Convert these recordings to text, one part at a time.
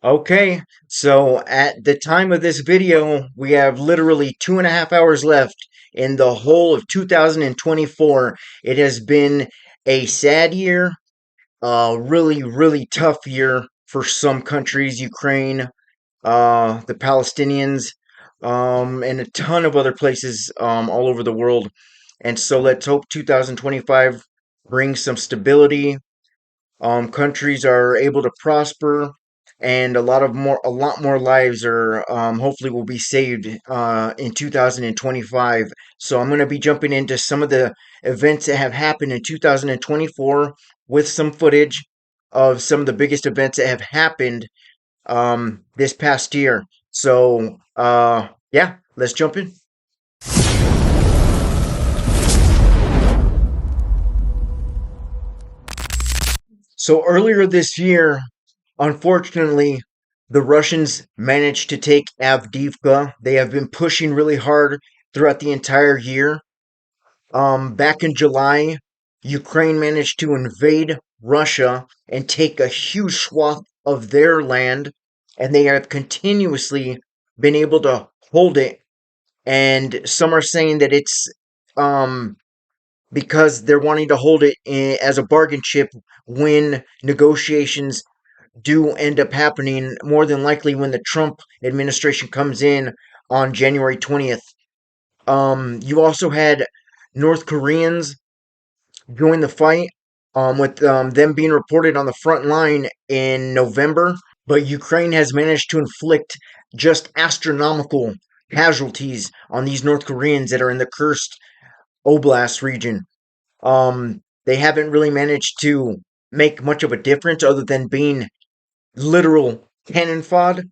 Okay, so at the time of this video, we have literally 2.5 hours left in the whole of 2024. It has been a sad year, a really, really tough year for some countries, Ukraine, the Palestinians, and a ton of other places all over the world. And so let's hope 2025 brings some stability, countries are able to prosper, and a lot more lives are hopefully will be saved in 2025. So I'm going to be jumping into some of the events that have happened in 2024 with some footage of some of the biggest events that have happened this past year. So yeah, let's jump in. So earlier this year, unfortunately, the Russians managed to take Avdiivka. They have been pushing really hard throughout the entire year. Back in July, Ukraine managed to invade Russia and take a huge swath of their land, and they have continuously been able to hold it. And some are saying that it's um, because they're wanting to hold it as a bargain chip when negotiations do end up happening, more than likely when the Trump administration comes in on January 20th. You also had North Koreans join the fight, with them being reported on the front line in November, but Ukraine has managed to inflict just astronomical casualties on these North Koreans that are in the Kursk Oblast region. They haven't really managed to make much of a difference other than being literal cannon fodder.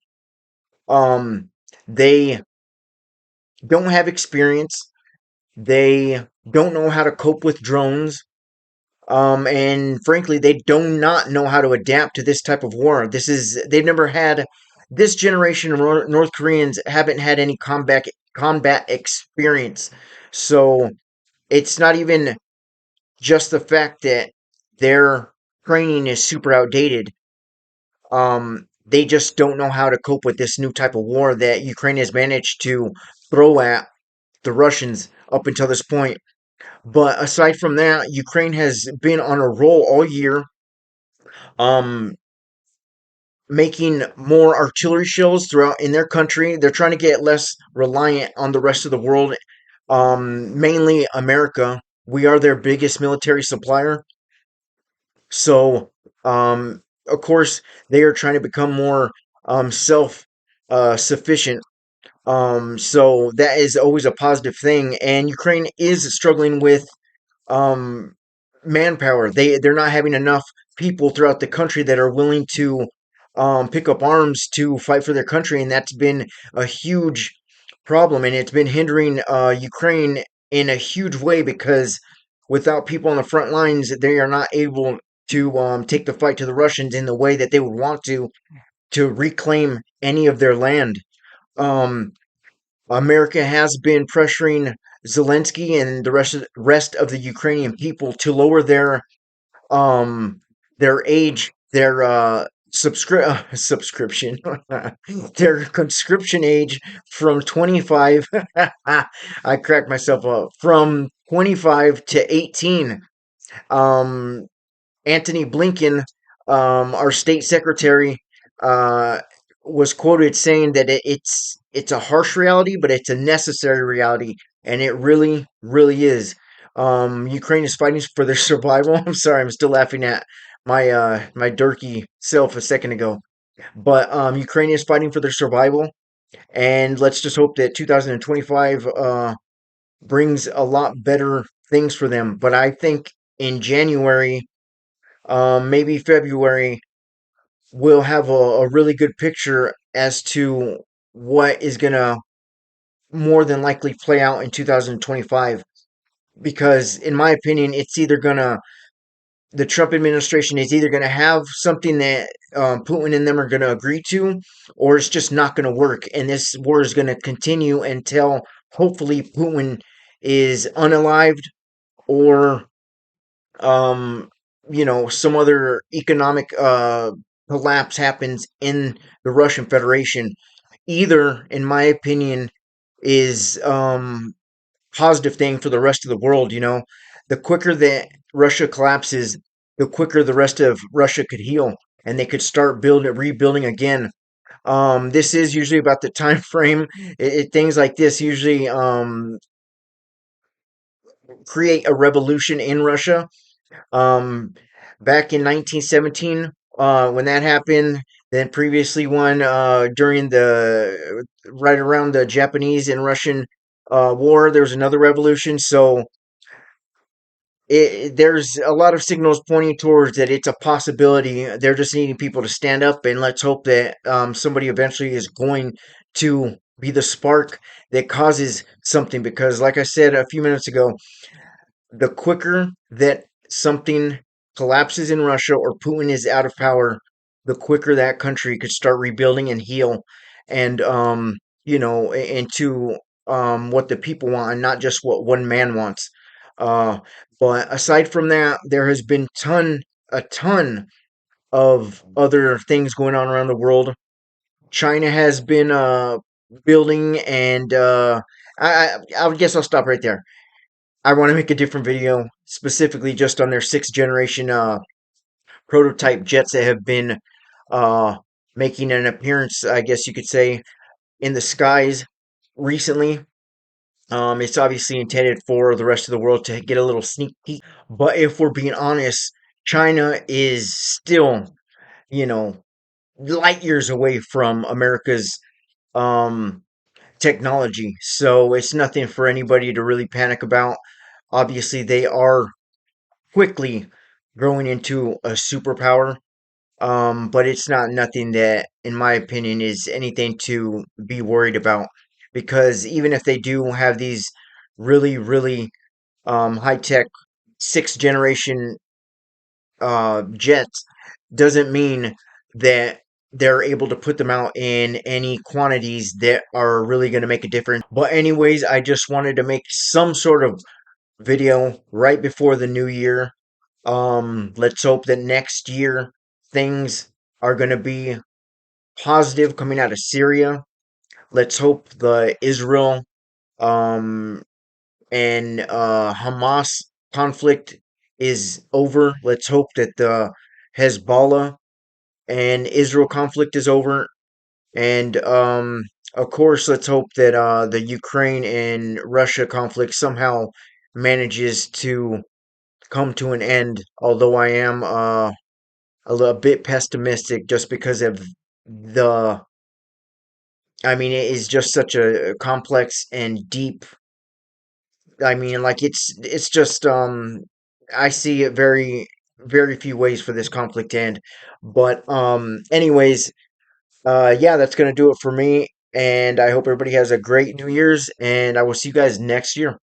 Um, they don't have experience. They don't know how to cope with drones. And frankly, they do not know how to adapt to this type of war. They've never had, this generation of North Koreans haven't had any combat experience. So it's not even just the fact that their training is super outdated. They just don't know how to cope with this new type of war that Ukraine has managed to throw at the Russians up until this point. But aside from that, Ukraine has been on a roll all year, um, making more artillery shells throughout in their country. They're trying to get less reliant on the rest of the world, mainly America. We are their biggest military supplier. So, of course, they are trying to become more self sufficient. So that is always a positive thing. And Ukraine is struggling with um, manpower. They're not having enough people throughout the country that are willing to pick up arms to fight for their country, and that's been a huge problem, and it's been hindering Ukraine in a huge way because without people on the front lines, they are not able to take the fight to the Russians in the way that they would want to reclaim any of their land. Um, America has been pressuring Zelensky and the rest of the Ukrainian people to lower um their age, their subscription, their conscription age from 25. I cracked myself up, from 25 to 18. Um, Antony Blinken, our state secretary, uh, was quoted saying that it's a harsh reality, but it's a necessary reality, and it really, really is. Ukraine is fighting for their survival. I'm sorry, I'm still laughing at my dorky self a second ago. But Ukraine is fighting for their survival, and let's just hope that 2025 brings a lot better things for them. But I think in January, maybe February, we'll have a really good picture as to what is going to more than likely play out in 2025. Because, in my opinion, the Trump administration is either going to have something that Putin and them are going to agree to, or it's just not going to work. And this war is going to continue until hopefully Putin is unalived, or um, some other economic collapse happens in the Russian Federation, either, in my opinion, is positive thing for the rest of the world. The quicker that Russia collapses, the quicker the rest of Russia could heal and they could start building rebuilding again. This is usually about the time frame. Things like this usually create a revolution in Russia. Um, Back in 1917, when that happened, then previously one during the right around the Japanese and Russian war, there was another revolution. So there's a lot of signals pointing towards that it's a possibility. They're just needing people to stand up, and let's hope that somebody eventually is going to be the spark that causes something. Because, like I said a few minutes ago, the quicker that something collapses in Russia or Putin is out of power, the quicker that country could start rebuilding and heal, and into what the people want and not just what one man wants. Uh, but aside from that, there has been a ton of other things going on around the world. China has been building, and I guess I'll stop right there. I want to make a different video specifically just on their sixth generation prototype jets that have been uh, making an appearance, I guess you could say, in the skies recently. It's obviously intended for the rest of the world to get a little sneak peek. But if we're being honest, China is still, you know, light years away from America's um, technology. So it's nothing for anybody to really panic about. Obviously, they are quickly growing into a superpower. But it's not nothing that, in my opinion, is anything to be worried about. Because even if they do have these really, really high tech sixth generation jets, doesn't mean that they're able to put them out in any quantities that are really going to make a difference. But, anyways, I just wanted to make some sort of video right before the new year. Let's hope that next year things are going to be positive coming out of Syria. Let's hope the Israel um, and Hamas conflict is over. Let's hope that the Hezbollah and Israel conflict is over. And of course, let's hope that the Ukraine and Russia conflict somehow manages to come to an end. Although I am a bit pessimistic just because of the. I mean, it is just such a complex and deep. I mean, like it's just I see it very few ways for this conflict to end. But anyways, yeah, that's gonna do it for me. And I hope everybody has a great New Year's, and I will see you guys next year.